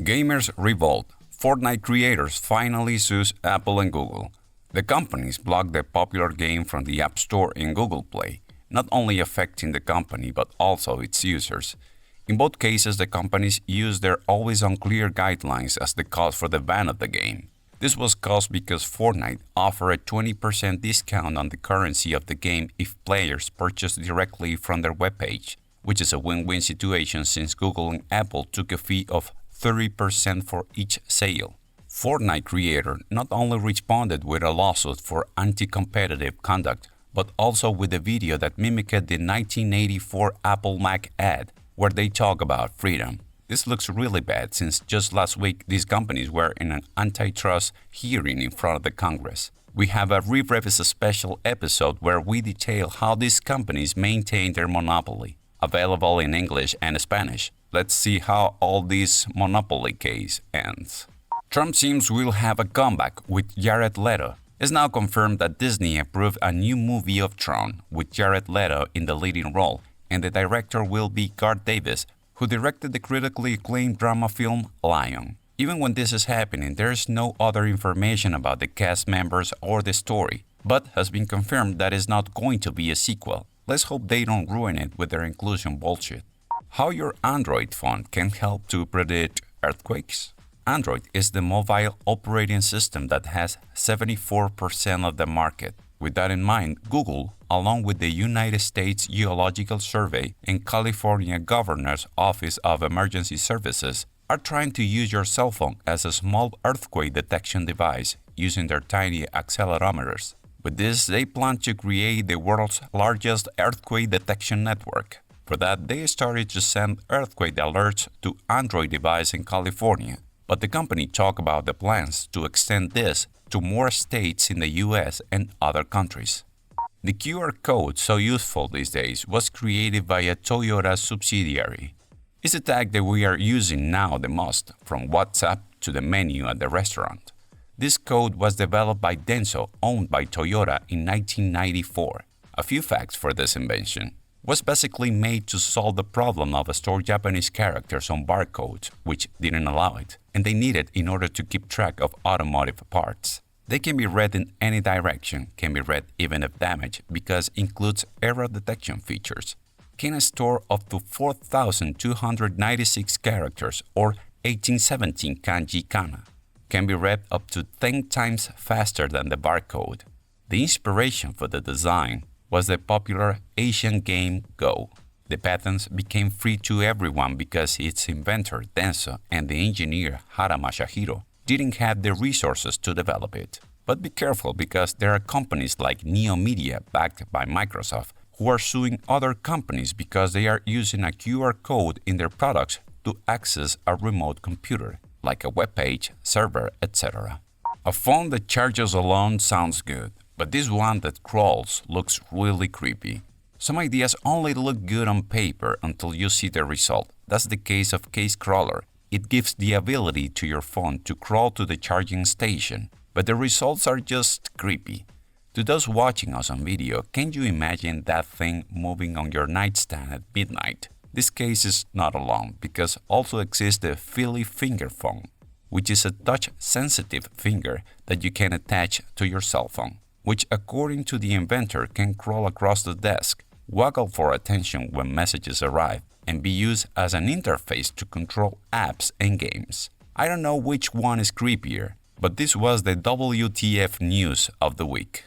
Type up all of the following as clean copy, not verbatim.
Gamers revolt. Fortnite creators finally sues Apple and Google. The companies blocked the popular game from the App Store and Google Play, not only affecting the company but also its users. In both cases, the companies used their always unclear guidelines as the cause for the ban of the game. This was caused because Fortnite offered a 20% discount on the currency of the game if players purchased directly from their webpage, which is a win-win situation since Google and Apple took a fee of 30% for each sale. Fortnite creator not only responded with a lawsuit for anti-competitive conduct, but also with a video that mimicked the 1984 Apple Mac ad, where they talk about freedom. This looks really bad since just last week these companies were in an antitrust hearing in front of the Congress. We have a re.brevis special episode where we detail how these companies maintain their monopoly, available in English and Spanish. Let's see how all this monopoly case ends. Trump seems will have a comeback with Jared Leto. It's now confirmed that Disney approved a new movie of Tron with Jared Leto in the leading role, and the director will be Garth Davis, who directed the critically acclaimed drama film Lion. Even when this is happening, there is no other information about the cast members or the story, but has been confirmed that it's not going to be a sequel. Let's hope they don't ruin it with their inclusion bullshit. How your Android phone can help to predict earthquakes? Android is the mobile operating system that has 74% of the market. With that in mind, Google, along with the United States Geological Survey and California Governor's Office of Emergency Services, are trying to use your cell phone as a small earthquake detection device using their tiny accelerometers. With this, they plan to create the world's largest earthquake detection network. For that, they started to send earthquake alerts to Android devices in California. But the company talked about the plans to extend this to more states in the US and other countries. The QR code, so useful these days, was created by a Toyota subsidiary. It's a tag that we are using now the most, from WhatsApp to the menu at the restaurant. This code was developed by Denso, owned by Toyota, in 1994. A few facts for this invention. Was basically made to solve the problem of store Japanese characters on barcodes, which didn't allow it, and they need it in order to keep track of automotive parts. They can be read in any direction, can be read even if damaged, because includes error detection features. Can store up to 4,296 characters or 1817 kanji kana. Can be read up to 10 times faster than the barcode. The inspiration for the design was the popular Asian game Go. The patents became free to everyone because its inventor, Denso, and the engineer, Hara Masahiro, didn't have the resources to develop it. But be careful because there are companies like Neo Media, backed by Microsoft, who are suing other companies because they are using a QR code in their products to access a remote computer, like a web page, server, etc. A phone that charges alone sounds good, but this one that crawls looks really creepy. Some ideas only look good on paper until you see the result. That's the case of Case Crawler. It gives the ability to your phone to crawl to the charging station, but the results are just creepy. To those watching us on video, can you imagine that thing moving on your nightstand at midnight? This case is not alone because also exists the Philly finger phone, which is a touch-sensitive finger that you can attach to your cell phone, which according to the inventor can crawl across the desk, waggle for attention when messages arrive, and be used as an interface to control apps and games. I don't know which one is creepier, but this was the WTF news of the week.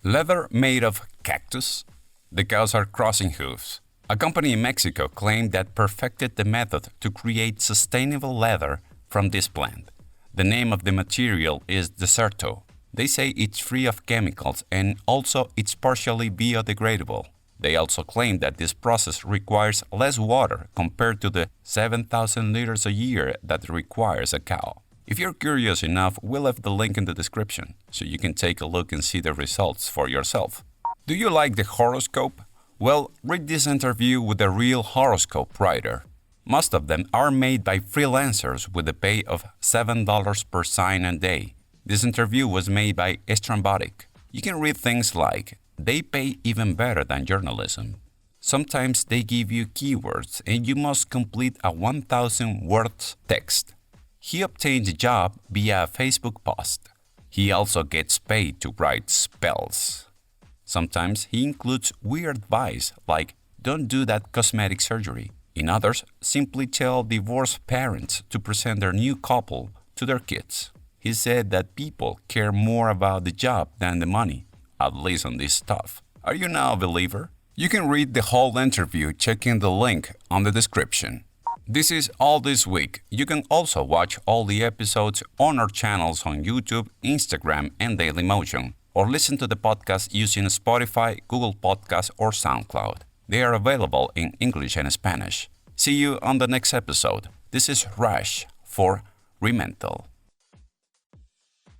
Leather made of cactus? The cows are crossing hoofs. A company in Mexico claimed that perfected the method to create sustainable leather from this plant. The name of the material is Deserto. They say it's free of chemicals and also it's partially biodegradable. They also claim that this process requires less water compared to the 7,000 liters a year that requires a cow. If you're curious enough, we'll leave the link in the description so you can take a look and see the results for yourself. Do you like the horoscope? Well, read this interview with a real horoscope writer. Most of them are made by freelancers with a pay of $7 per sign a day. This interview was made by Estrambotic. You can read things like, they pay even better than journalism. Sometimes they give you keywords and you must complete a 1,000 words text. He obtained the job via a Facebook post. He also gets paid to write spells. Sometimes he includes weird advice like, don't do that cosmetic surgery. In others, simply tell divorced parents to present their new couple to their kids. He said that people care more about the job than the money, at least on this stuff. Are you now a believer? You can read the whole interview checking the link on the description. This is all this week. You can also watch all the episodes on our channels on YouTube, Instagram, and Dailymotion, or listen to the podcast using Spotify, Google Podcasts, or SoundCloud. They are available in English and Spanish. See you on the next episode. This is Rash for re.mental.